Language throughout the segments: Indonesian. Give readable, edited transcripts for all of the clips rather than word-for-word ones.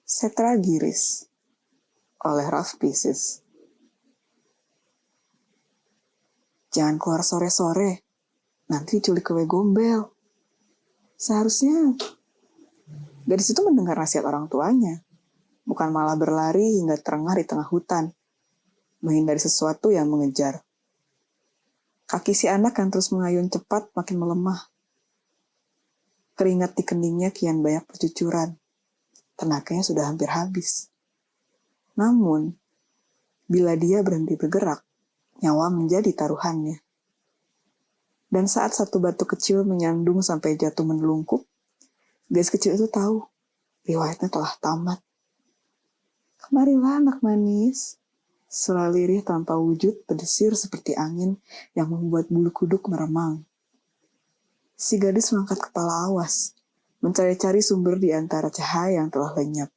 Setragiris oleh Ralph Pieces. Jangan keluar sore-sore, nanti diculik kewe gombel. Seharusnya gadis itu mendengar nasihat orang tuanya, bukan malah berlari hingga terengah di tengah hutan, menghindari sesuatu yang mengejar. Kaki si anak yang terus mengayun cepat makin melemah. Keringat di keningnya kian banyak bercucuran. Tenaganya sudah hampir habis. Namun, bila dia berhenti bergerak, nyawa menjadi taruhannya. Dan saat satu batu kecil menyandung sampai jatuh menelungkup, gadis kecil itu tahu, riwayatnya telah tamat. Kemarilah anak manis. Suara lirih tanpa wujud berdesir seperti angin yang membuat bulu kuduk meremang. Si gadis mengangkat kepala awas, mencari-cari sumber di antara cahaya yang telah lenyap.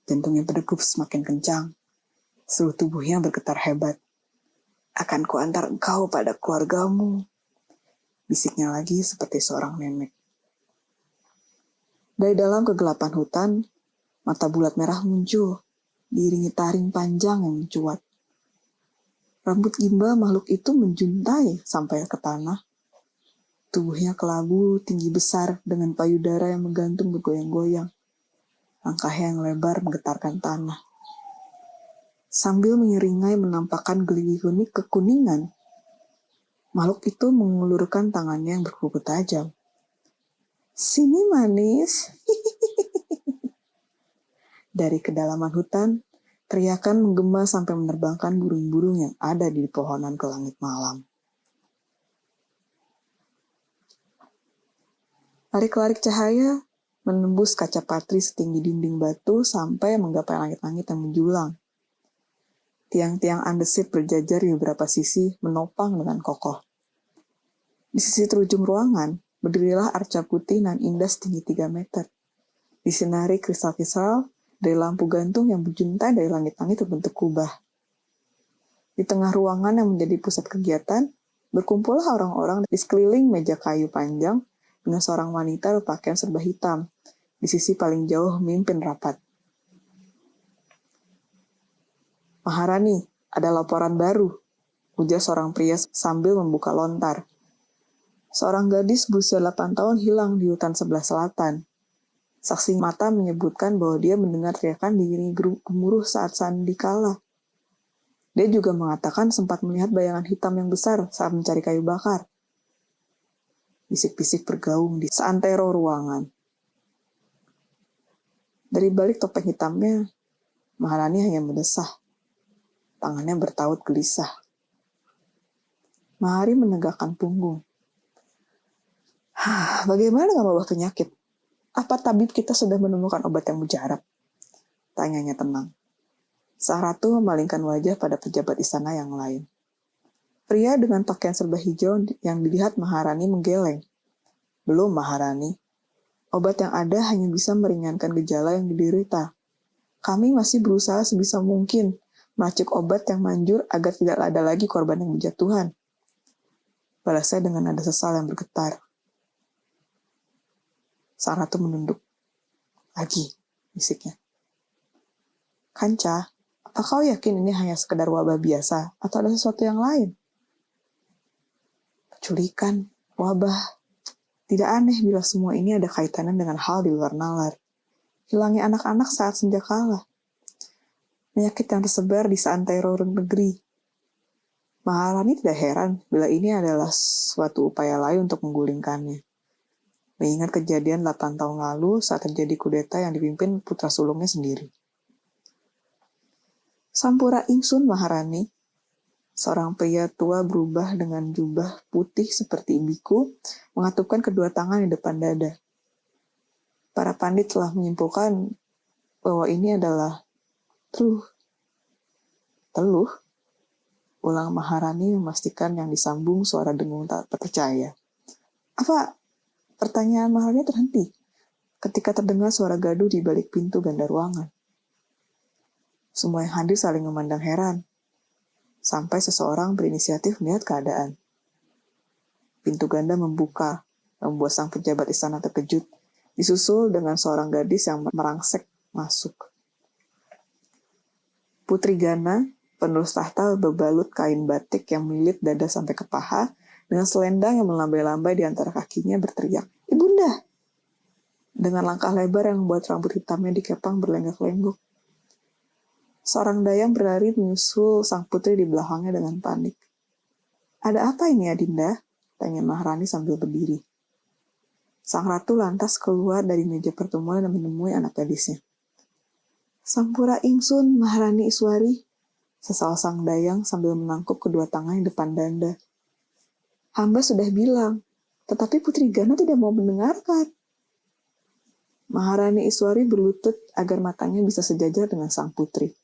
Jantungnya berdegup semakin kencang. Seluruh tubuhnya bergetar hebat. Akan kuantar engkau pada keluargamu, bisiknya lagi seperti seorang nenek. Dari dalam kegelapan hutan, mata bulat merah muncul, diiringi taring panjang yang mencuat. Rambut gimbal makhluk itu menjuntai sampai ke tanah. Tubuhnya kelabu, tinggi besar, dengan payudara yang menggantung bergoyang-goyang. Langkahnya yang lebar menggetarkan tanah. Sambil menyeringai menampakkan geligi unik kekuningan, makhluk itu mengulurkan tangannya yang berkuku tajam. Sini manis. Dari kedalaman hutan, teriakan menggema sampai menerbangkan burung-burung yang ada di pohonan ke langit malam. Larik-larik cahaya menembus kaca patri setinggi dinding batu sampai menggapai langit-langit yang menjulang. Tiang-tiang andesit berjajar di beberapa sisi menopang dengan kokoh. Di sisi terujung ruangan, berdirilah arca putih nan indah setinggi 3 meter. Disinari kristal-kristal dari lampu gantung yang berjuntai dari langit-langit berbentuk kubah. Di tengah ruangan yang menjadi pusat kegiatan, berkumpullah orang-orang di sekeliling meja kayu panjang dengan seorang wanita berpakaian serba hitam, di sisi paling jauh memimpin rapat. Maharani, ada laporan baru, ujar seorang pria sambil membuka lontar. Seorang gadis berusia 8 tahun hilang di hutan sebelah selatan. Saksi mata menyebutkan bahwa dia mendengar teriakan diiringi gemuruh saat sandikala. Dia juga mengatakan sempat melihat bayangan hitam yang besar saat mencari kayu bakar. Bisik-bisik bergaung di seantero ruangan. Dari balik topeng hitamnya, Maharani hanya mendesah. Tangannya bertaut gelisah. Mahari menegakkan punggung. Bagaimana dengan wabah penyakit? Apa tabib kita sudah menemukan obat yang mujarab? Tanyanya tenang. Sang ratu memalingkan wajah pada pejabat istana yang lain. Pria dengan pakaian serba hijau yang dilihat Maharani menggeleng. Belum Maharani. Obat yang ada hanya bisa meringankan gejala yang diderita. Kami masih berusaha sebisa mungkin meracik obat yang manjur agar tidak ada lagi korban yang berjatuhan. Balasnya dengan nada sesal yang bergetar. Sang ratu menunduk. Lagi, bisiknya. Kanca, apa kau yakin ini hanya sekedar wabah biasa atau ada sesuatu yang lain? Penculikan, wabah. Tidak aneh bila semua ini ada kaitannya dengan hal di luar nalar. Hilangnya anak-anak saat senjakala. Penyakit yang tersebar di seantero negeri. Maharani tidak heran bila ini adalah suatu upaya lain untuk menggulingkannya. Mengingat kejadian 8 tahun lalu saat terjadi kudeta yang dipimpin putra sulungnya sendiri. Sampura Ingsun Maharani, seorang pria tua berubah dengan jubah putih seperti biku, mengatupkan kedua tangan di depan dada. Para pandit telah menyimpulkan bahwa ini adalah teluh. Ulang Maharani memastikan yang disambung suara dengung tak percaya. Apa? Pertanyaan Maharani terhenti ketika terdengar suara gaduh di balik pintu ganda ruangan. Semua yang hadir saling memandang heran, sampai seseorang berinisiatif melihat keadaan. Pintu ganda membuka, membuat sang pejabat istana terkejut, disusul dengan seorang gadis yang merangsek masuk. Putri Gana, penerus tahta berbalut kain batik yang melilit dada sampai ke paha, dengan selendang yang melambai-lambai di antara kakinya berteriak, "Ibunda!" Dengan langkah lebar yang membuat rambut hitamnya dikepang berlenggak-lenggok. Seorang dayang berlari menyusul sang putri di belakangnya dengan panik. "Ada apa ini, Adinda?" tanya Maharani sambil berdiri. Sang ratu lantas keluar dari meja pertemuan dan menemui anak gadisnya. "Sampura ingsun, Maharani Iswari," sesal sang dayang sambil menangkup kedua tangannya depan dada. "Hamba sudah bilang, tetapi Putri Gana tidak mau mendengarkan." Maharani Iswari berlutut agar matanya bisa sejajar dengan sang putri.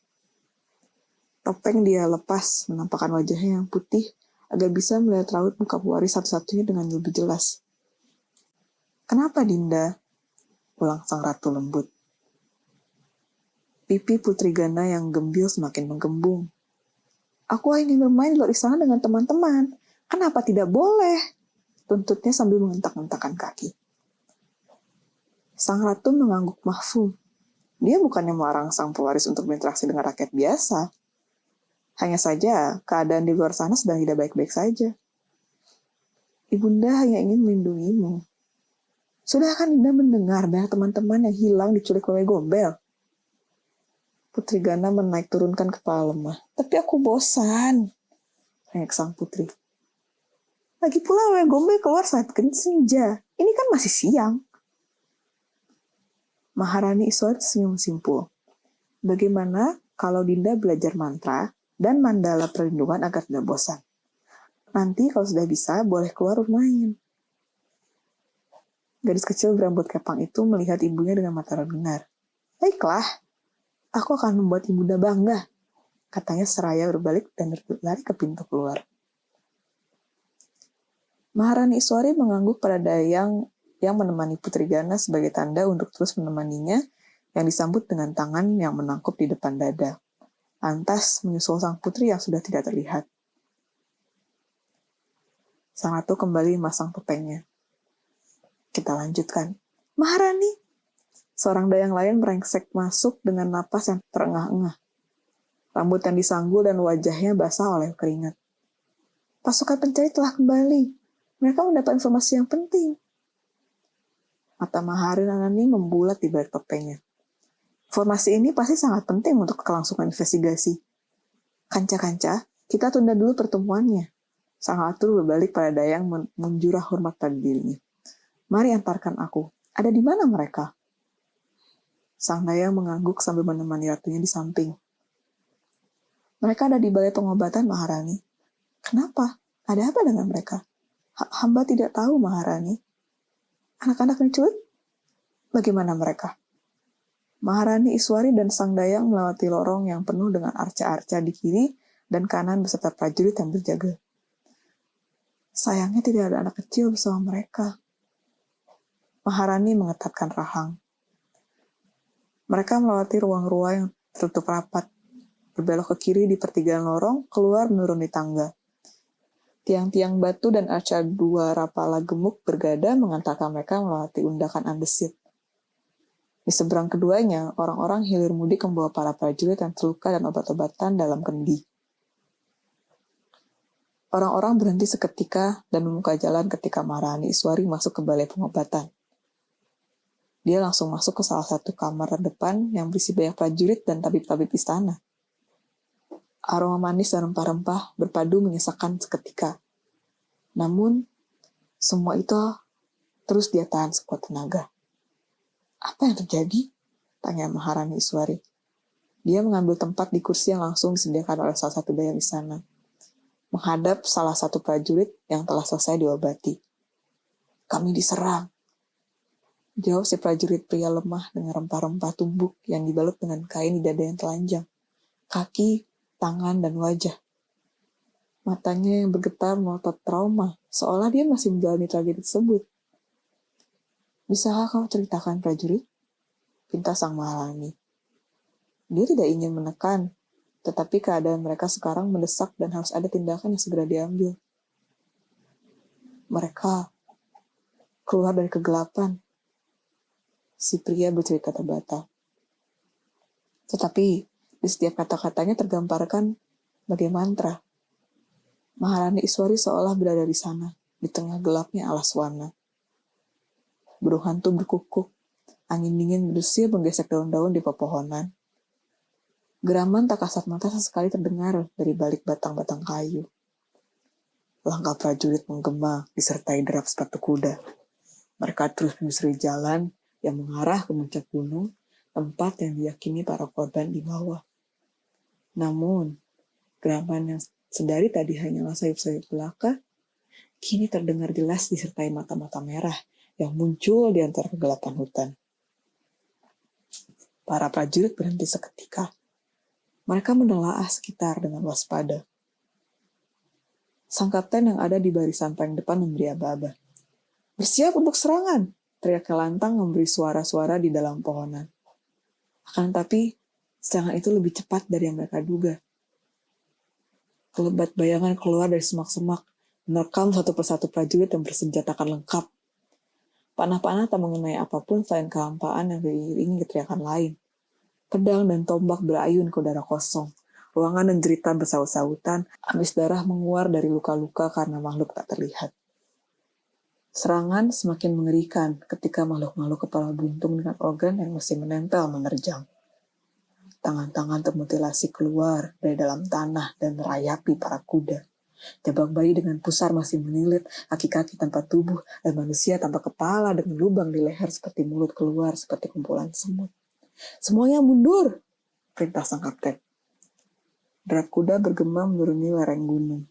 Topeng dia lepas, menampakkan wajahnya yang putih agar bisa melihat raut muka pewaris satu-satunya dengan lebih jelas. "Kenapa, Dinda?" ulang sang ratu lembut. Pipi Putri Gana yang gembil semakin menggembung. "Aku ingin bermain di luar istana dengan teman-teman. Kenapa tidak boleh?" tuntutnya sambil mengentak-entakkan kaki. Sang ratu mengangguk mahfum. Dia bukannya melarang sang pewaris untuk berinteraksi dengan rakyat biasa. Hanya saja, keadaan di luar sana sedang tidak baik-baik saja. "Ibunda hanya ingin melindungimu." "Sudah kan Dinda mendengar banyak teman-teman yang hilang diculik oleh gombel?" Putri Gana menaik turunkan kepala lemah. "Tapi aku bosan," rengek sang putri. "Lagi pula oleh gombel keluar saat senja. Ini kan masih siang." Maharani Iswari senyum simpul. "Bagaimana kalau Dinda belajar mantra dan mandala perlindungan agar tidak bosan? Nanti kalau sudah bisa, boleh keluar bermain." Gadis kecil berambut kepang itu melihat ibunya dengan mata berbinar. "Baiklah, aku akan membuat ibunda bangga," katanya seraya berbalik dan berlari ke pintu keluar. Maharani Iswari mengangguk pada dayang yang menemani Putri Gana sebagai tanda untuk terus menemaninya, yang disambut dengan tangan yang menangkup di depan dada. Lantas menyusul sang putri yang sudah tidak terlihat. Sang ratu kembali memasang topengnya. Kita lanjutkan. "Maharani!" Seorang dayang lain merengsek masuk dengan napas yang terengah-engah. Rambut yang disanggul dan wajahnya basah oleh keringat. "Pasukan pencari telah kembali. Mereka mendapat informasi yang penting." Mata Maharani membulat di balik topengnya. "Informasi ini pasti sangat penting untuk kelangsungan investigasi. Kanca-kanca, kita tunda dulu pertemuannya." Sang ratu berbalik pada dayang menjurah hormat pada dirinya. "Mari antarkan aku. Ada di mana mereka?" Sang dayang mengangguk sambil menemani ratunya di samping. "Mereka ada di balai pengobatan, Maharani." "Kenapa? Ada apa dengan mereka?" Hamba tidak tahu, Maharani." "Anak-anak diculik? Bagaimana mereka?" Maharani Iswari dan sang dayang melewati lorong yang penuh dengan arca-arca di kiri dan kanan beserta prajurit yang berjaga. "Sayangnya tidak ada anak kecil bersama mereka." Maharani mengetatkan rahang. Mereka melewati ruang-ruang yang tertutup rapat, berbelok ke kiri di pertigaan lorong, keluar menuruni tangga. Tiang-tiang batu dan arca dua rapala gemuk bergada mengantarkan mereka melewati undakan andesit. Di seberang keduanya, orang-orang hilir mudik membawa para prajurit yang terluka dan obat-obatan dalam kendi. Orang-orang berhenti seketika dan membuka jalan ketika Maharani Iswari masuk ke balai pengobatan. Dia langsung masuk ke salah satu kamar depan yang berisi banyak prajurit dan tabib-tabib istana. Aroma manis dan rempah-rempah berpadu menyesakkan seketika. Namun, semua itu terus dia tahan sekuat tenaga. "Apa yang terjadi?" tanya Maharani Iswari. Dia mengambil tempat di kursi yang langsung disediakan oleh salah satu dayang istana, menghadap salah satu prajurit yang telah selesai diobati. "Kami diserang," jawab si prajurit pria lemah dengan rempah-rempah tumbuk yang dibalut dengan kain di dada yang telanjang, kaki, tangan, dan wajah. Matanya yang bergetar melotot trauma, seolah dia masih menjalani tragedi tersebut. "Bisakah kau ceritakan, prajurit?" pinta sang Maharani. Dia tidak ingin menekan, tetapi keadaan mereka sekarang mendesak dan harus ada tindakan yang segera diambil. "Mereka keluar dari kegelapan," si pria bercerita terbata. Tetapi di setiap kata-katanya tergambarkan bagai mantra. Maharani Iswari seolah berada di sana, di tengah gelapnya alas warna. Burung hantu berkukuk, angin dingin berdesir menggesek daun-daun di pepohonan. Geraman tak kasat mata sesekali terdengar dari balik batang-batang kayu. Langkah prajurit menggema disertai derap sepatu kuda. Mereka terus menyusuri jalan yang mengarah ke puncak gunung, tempat yang diyakini para korban di bawah. Namun, geraman yang sedari tadi hanyalah sayup-sayup belaka, kini terdengar jelas disertai mata-mata merah yang muncul di antara kegelapan hutan. Para prajurit berhenti seketika. Mereka menelaah sekitar dengan waspada. Sang kapten yang ada di barisan paling depan memberi aba-aba. "Bersiap untuk serangan!" teriaknya lantang memberi suara-suara di dalam pohonan. Akan tetapi, serangan itu lebih cepat dari yang mereka duga. Kelebat bayangan keluar dari semak-semak, menerkam satu persatu prajurit yang bersenjatakan lengkap. Panah-panah tak mengenai apapun selain kehampaan yang diiringi teriakan lain. Pedang dan tombak berayun ke udara kosong. Ruangan dan derita bersaut-sautan, habis darah menguar dari luka-luka karena makhluk tak terlihat. Serangan semakin mengerikan ketika makhluk-makhluk kepala buntung dengan organ yang masih menempel menerjang. Tangan-tangan termutilasi keluar dari dalam tanah dan merayapi para kuda. Jabang bayi dengan pusar masih menilit, kaki-kaki tanpa tubuh, dan manusia tanpa kepala dengan lubang di leher seperti mulut keluar seperti kumpulan semut. "Semuanya mundur!" perintah sang kapten. Derap kuda bergema menuruni lereng gunung.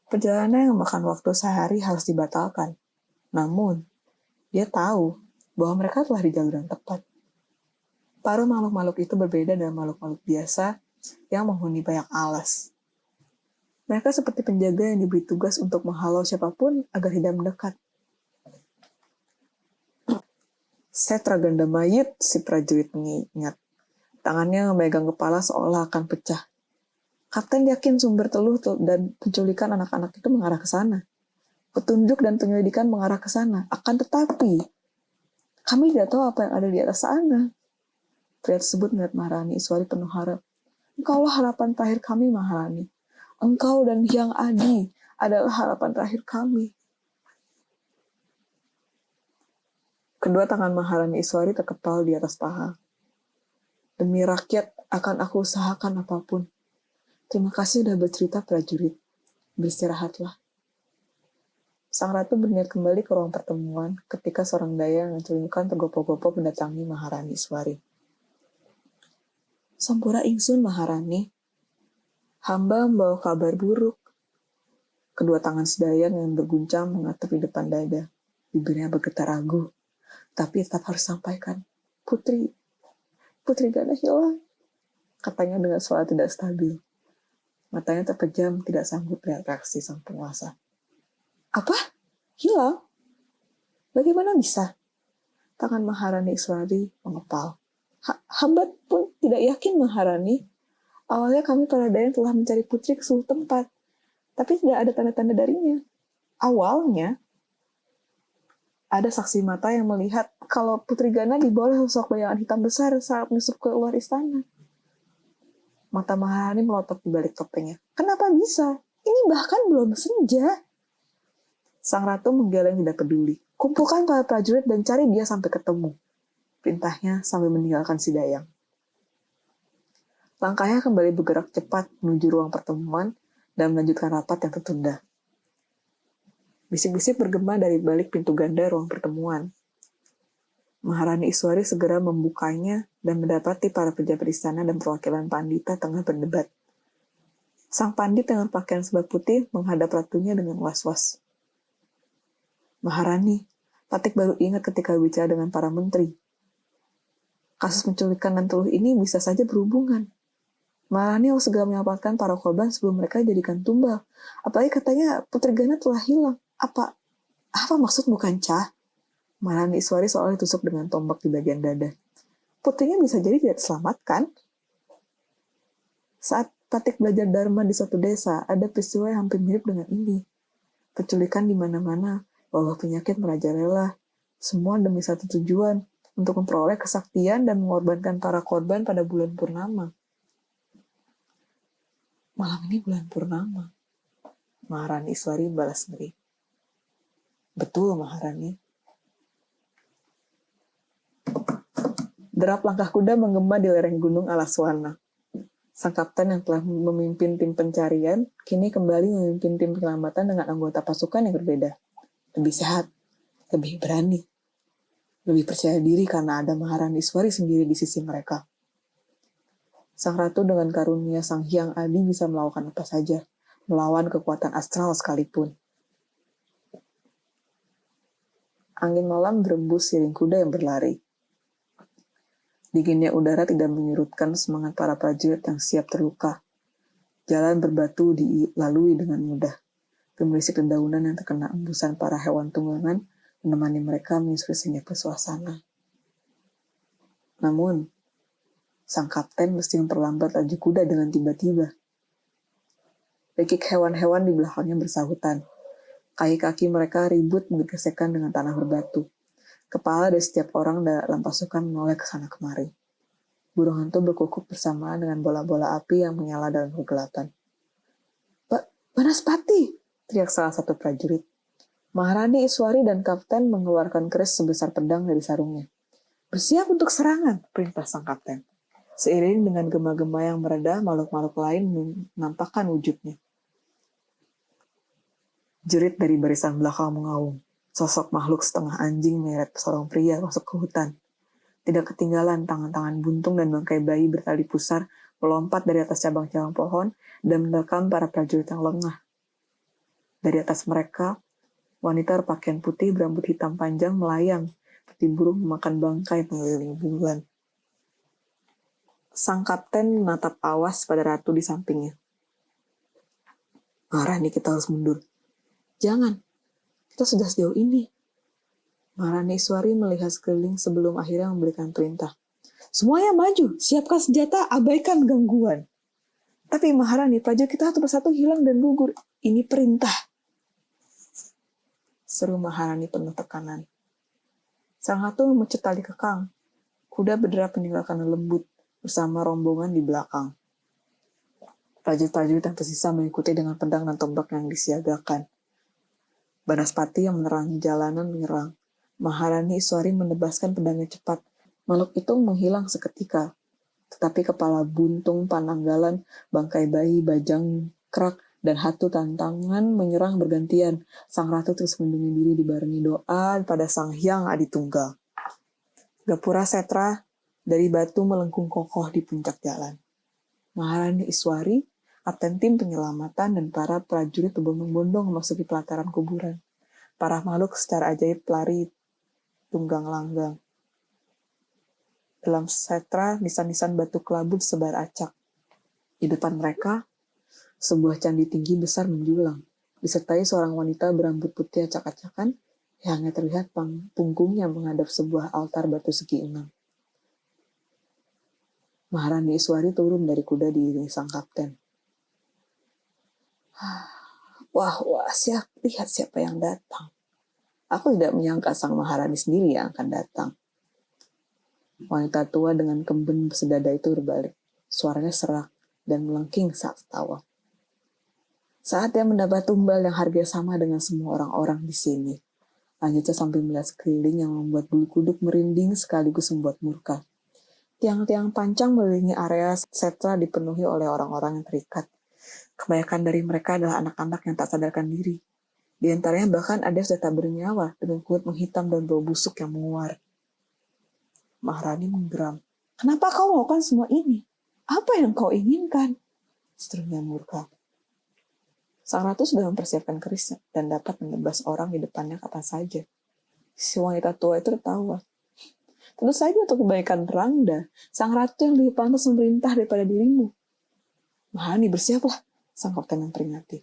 Perjalanan yang makan waktu sehari harus dibatalkan. Namun, dia tahu bahwa mereka telah di jalur yang tepat. Para makhluk-makhluk itu berbeda dari makhluk-makhluk biasa yang menghuni banyak alas. Mereka seperti penjaga yang diberi tugas untuk menghalau siapapun agar tidak mendekat. "Setra ganda mayit," si prajurit mengingat. Tangannya memegang kepala seolah akan pecah. Kapten yakin sumber teluh dan penculikan anak-anak itu mengarah ke sana. Petunjuk dan penyelidikan mengarah ke sana. Akan tetapi, kami tidak tahu apa yang ada di atas sana. Pria tersebut melihat Maharani Iswari penuh harap. "Engkaulah harapan terakhir kami, Maharani. Engkau dan Hyang Adi adalah harapan terakhir kami." Kedua tangan Maharani Iswari terkepal di atas paha. "Demi rakyat akan aku usahakan apapun. Terima kasih sudah bercerita, prajurit. Beristirahatlah." Sang ratu berniat kembali ke ruang pertemuan ketika seorang daya yang mencurigakan tergopoh-gopoh mendatangi Maharani Iswari. "Sampura ingsun, Maharani. Hamba membawa kabar buruk." Kedua tangan sedayang yang berguncang mengatap di depan dada. Bibirnya bergetar ragu, tapi tetap harus sampaikan. Putri Gana hilang," katanya dengan suara tidak stabil. Matanya terpejam, tidak sanggup lihat reaksi sang penguasa. "Apa? Hilang? Bagaimana bisa?" Tangan Maharani Iswari mengepal. Hamba pun tidak yakin, Maharani. Awalnya kami para dayan telah mencari putri ke seluruh tempat, tapi tidak ada tanda-tanda darinya. Awalnya, ada saksi mata yang melihat kalau Putri Gana dibawa oleh sosok bayangan hitam besar saat menyusup ke luar istana. Mata Maharani melotot di balik topengnya. "Kenapa bisa? Ini bahkan belum senja." Sang ratu menggeleng tidak peduli. "Kumpulkan para prajurit dan cari dia sampai ketemu," perintahnya sambil meninggalkan si dayang. Langkahnya kembali bergerak cepat menuju ruang pertemuan dan melanjutkan rapat yang tertunda. Bisik-bisik bergema dari balik pintu ganda ruang pertemuan. Maharani Iswari segera membukanya dan mendapati para pejabat istana dan perwakilan pandita tengah berdebat. Sang pandit dengan pakaian sebat putih menghadap ratunya dengan was-was. "Maharani, Patik baru ingat ketika bicara dengan para menteri. Kasus penculikan dan teluh ini bisa saja berhubungan. Maharani harus segera menyelamatkan para korban sebelum mereka dijadikan tumbal. Apalagi katanya Putri Gana telah hilang. Apa maksud bukan Cah?" Maharani Iswari seolah ditusuk dengan tombak di bagian dada. Putrinya bisa jadi tidak diselamatkan. Saat Patik belajar Dharma di suatu desa, ada peristiwa yang hampir mirip dengan ini. Penculikan di mana-mana, wabah penyakit merajalela, semua demi satu tujuan, untuk memperoleh kesaktian dan mengorbankan para korban pada bulan purnama. Malam ini bulan purnama. Maharani Iswari balas ngeri. Betul, Maharani. Derap langkah kuda menggema di lereng gunung Alaswana. Sang kapten yang telah memimpin tim pencarian, kini kembali memimpin tim penyelamatan dengan anggota pasukan yang berbeda. Lebih sehat, lebih berani, lebih percaya diri karena ada Maharani Iswari sendiri di sisi mereka. Sang ratu dengan karunia Sang Hyang Adi bisa melakukan apa saja, melawan kekuatan astral sekalipun. Angin malam berembus seiring kuda yang berlari. Dinginnya udara tidak menyurutkan semangat para prajurit yang siap terluka. Jalan berbatu dilalui dengan mudah. Gemerisik dedaunan yang terkena embusan para hewan tunggangan menemani mereka menyusuri senyap suasana. Namun, sang kapten mesti memperlambat laju kuda dengan tiba-tiba. Rekik hewan-hewan di belakangnya bersahutan. Kaki-kaki mereka ribut bergesekan dengan tanah berbatu. Kepala dari setiap orang dalam pasukan menoleh ke sana kemari. Burung hantu berkukuk bersamaan dengan bola-bola api yang menyala dalam kegelapan. "Banaspati!" teriak salah satu prajurit. Maharani Iswari dan kapten mengeluarkan keris sebesar pedang dari sarungnya. "Bersiap untuk serangan," perintah sang kapten. Seiring dengan gema-gema yang mereda, makhluk-makhluk lain menampakkan wujudnya. Jerit dari barisan belakang mengaum. Sosok makhluk setengah anjing menyeret seorang pria masuk ke hutan. Tidak ketinggalan tangan-tangan buntung dan bangkai bayi bertali pusar melompat dari atas cabang-cabang pohon dan menerkam para prajurit yang lengah. Dari atas mereka, wanita berpakaian putih berambut hitam panjang melayang seperti burung memakan bangkai mengelilingi bulan. Sang kapten menatap awas pada ratu di sampingnya. "Maharani, kita harus mundur." "Jangan, kita sudah sejauh ini." Maharani Iswari melihat sekeliling sebelum akhirnya memberikan perintah. "Semuanya maju, siapkan senjata, abaikan gangguan." "Tapi Maharani, prajurit kita satu persatu hilang dan gugur." "Ini perintah," seru Maharani penuh tekanan. Sang ratu memecut tali kekang. Kuda berderap meninggalkan lembut bersama rombongan di belakang. Prajurit-prajurit yang tersisa mengikuti dengan pedang dan tombak yang disiagakan. Banaspati yang menerangi jalanan menyerang. Maharani Iswari menebaskan pedangnya cepat. Makhluk itu menghilang seketika. Tetapi kepala buntung, pananggalan, bangkai bayi, bajang krak, dan hatu tantangan menyerang bergantian. Sang ratu terus melindungi diri dibarengi doa pada Sang Hyang Adi Tunggal. Gapura Setra dari batu melengkung kokoh di puncak jalan. Maharani Iswari, kapten tim penyelamatan, dan para prajurit berbondong-bondong memasuki pelataran kuburan. Para makhluk secara ajaib lari tunggang langgang. Dalam setra, nisan-nisan batu kelabu sebar acak. Di depan mereka, sebuah candi tinggi besar menjulang, disertai seorang wanita berambut putih acak-acakan yang hanya terlihat punggungnya menghadap sebuah altar batu segi 6. Maharani Iswari turun dari kuda diiringi sang kapten. Wah, lihat siapa yang datang. Aku tidak menyangka sang Maharani sendiri yang akan datang. Wanita tua dengan kemben bersedada itu berbalik. Suaranya serak dan melengking saat tertawa. Saat dia mendapat tumbal yang harganya sama dengan semua orang-orang di sini. Lanjutnya sambil melihat sekeliling yang membuat bulu kuduk merinding sekaligus membuat murka. Tiang-tiang pancang mengelilingi area setra dipenuhi oleh orang-orang yang terikat. Kebanyakan dari mereka adalah anak-anak yang tak sadarkan diri. Di antaranya bahkan ada yang sudah tak bernyawa dengan kulit menghitam dan bau busuk yang menguar. Maharani menggeram. "Kenapa kau melakukan semua ini? Apa yang kau inginkan?" serunya murka. Sang ratu sudah mempersiapkan kerisnya dan dapat menebas orang di depannya kapan saja. Si wanita tua itu tertawa. "Tentu saja untuk kebaikan Rangda, sang ratu yang lebih pantas memerintah daripada dirimu." "Maharani, bersiaplah," sang kapten memperingati.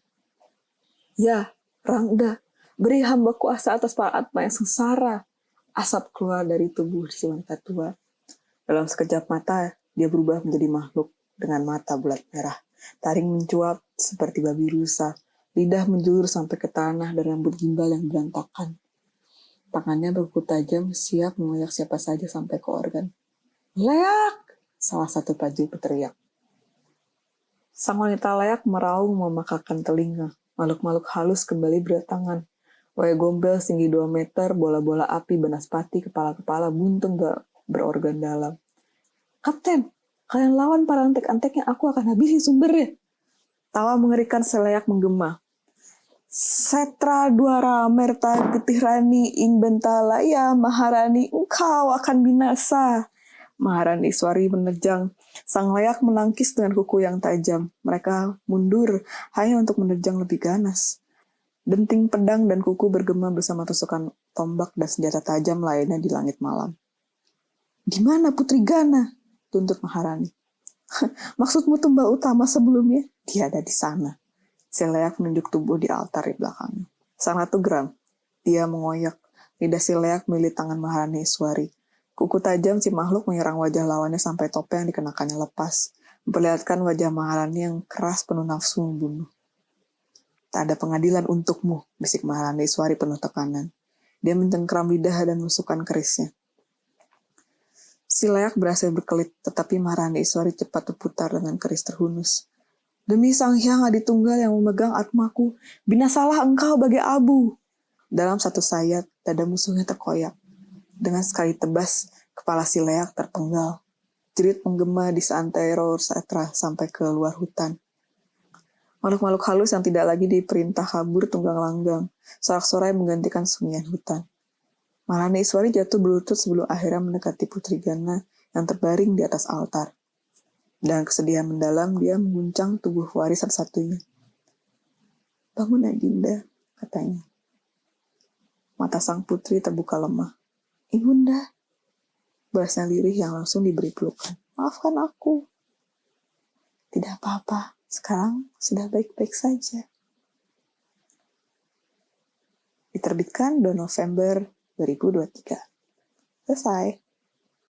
"Ya, Rangda, beri hamba kuasa atas para atma yang sengsara." Asap keluar dari tubuh si wanita tua. Dalam sekejap mata, dia berubah menjadi makhluk dengan mata bulat merah. Taring mencuat seperti babi rusa. Lidah menjulur sampai ke tanah dan rambut gimbal yang berantakan. Tangannya berkuku tajam, siap mengoyak siapa saja sampai ke organ. "Leak!" salah satu prajurit berteriak. Sang wanita leak meraung memakakan telinga. Makhluk-makhluk halus kembali berdatangan. Wae gombel setinggi 2 meter, bola-bola api banaspati, kepala-kepala buntung berorgan dalam. "Kapten, kalian lawan para antek-anteknya, aku akan habisi sumbernya." Tawa mengerikan seleak menggema. "Setra Dwara Merta Getih Rani Ing Bentala, ya Maharani, engkau akan binasa." Maharani Iswari menerjang. Sang leak menangkis dengan kuku yang tajam. Mereka mundur hanya untuk menerjang lebih ganas. Denting pedang dan kuku bergema bersama tusukan tombak dan senjata tajam lainnya di langit malam. "Di mana Putri Gana?" tuntut Maharani. "Maksudmu tumbal utama sebelumnya?" "Dia ada di sana." Si leak menunjuk tubuh di altar di belakangnya. Sang ratu geram. Dia mengoyak. Lidah si leak melilit tangan Maharani Iswari. Kuku tajam si makhluk menyerang wajah lawannya sampai topeng yang dikenakannya lepas, memperlihatkan wajah Maharani yang keras penuh nafsu membunuh. "Tak ada pengadilan untukmu," bisik Maharani Iswari penuh tekanan. Dia mencengkeram lidah dan menusukkan kerisnya. Si leak berhasil berkelit, tetapi Maharani Iswari cepat berputar dengan keris terhunus. "Demi Sang Hyang Aditunggal yang memegang atmaku, binasalah engkau bagai abu." Dalam satu sayat, dada musuhnya terkoyak. Dengan sekali tebas, kepala si leak terpenggal. Jerit menggema di seantero setra sampai ke luar hutan. Makhluk-makhluk halus yang tidak lagi diperintah kabur tunggang langgang. Sorak-sorai menggantikan sunyian hutan. Maharani Iswari jatuh berlutut sebelum akhirnya mendekati Putri Gana yang terbaring di atas altar. Dengan kesedihan mendalam, dia mengguncang tubuh waris satu-satunya. "Bangun, Adinda," katanya. Mata sang putri terbuka lemah. "Ibunda," balasnya lirih yang langsung diberi pelukan. "Maafkan aku." "Tidak apa-apa, sekarang sudah baik-baik saja." Diterbitkan 2 November 2023. Selesai.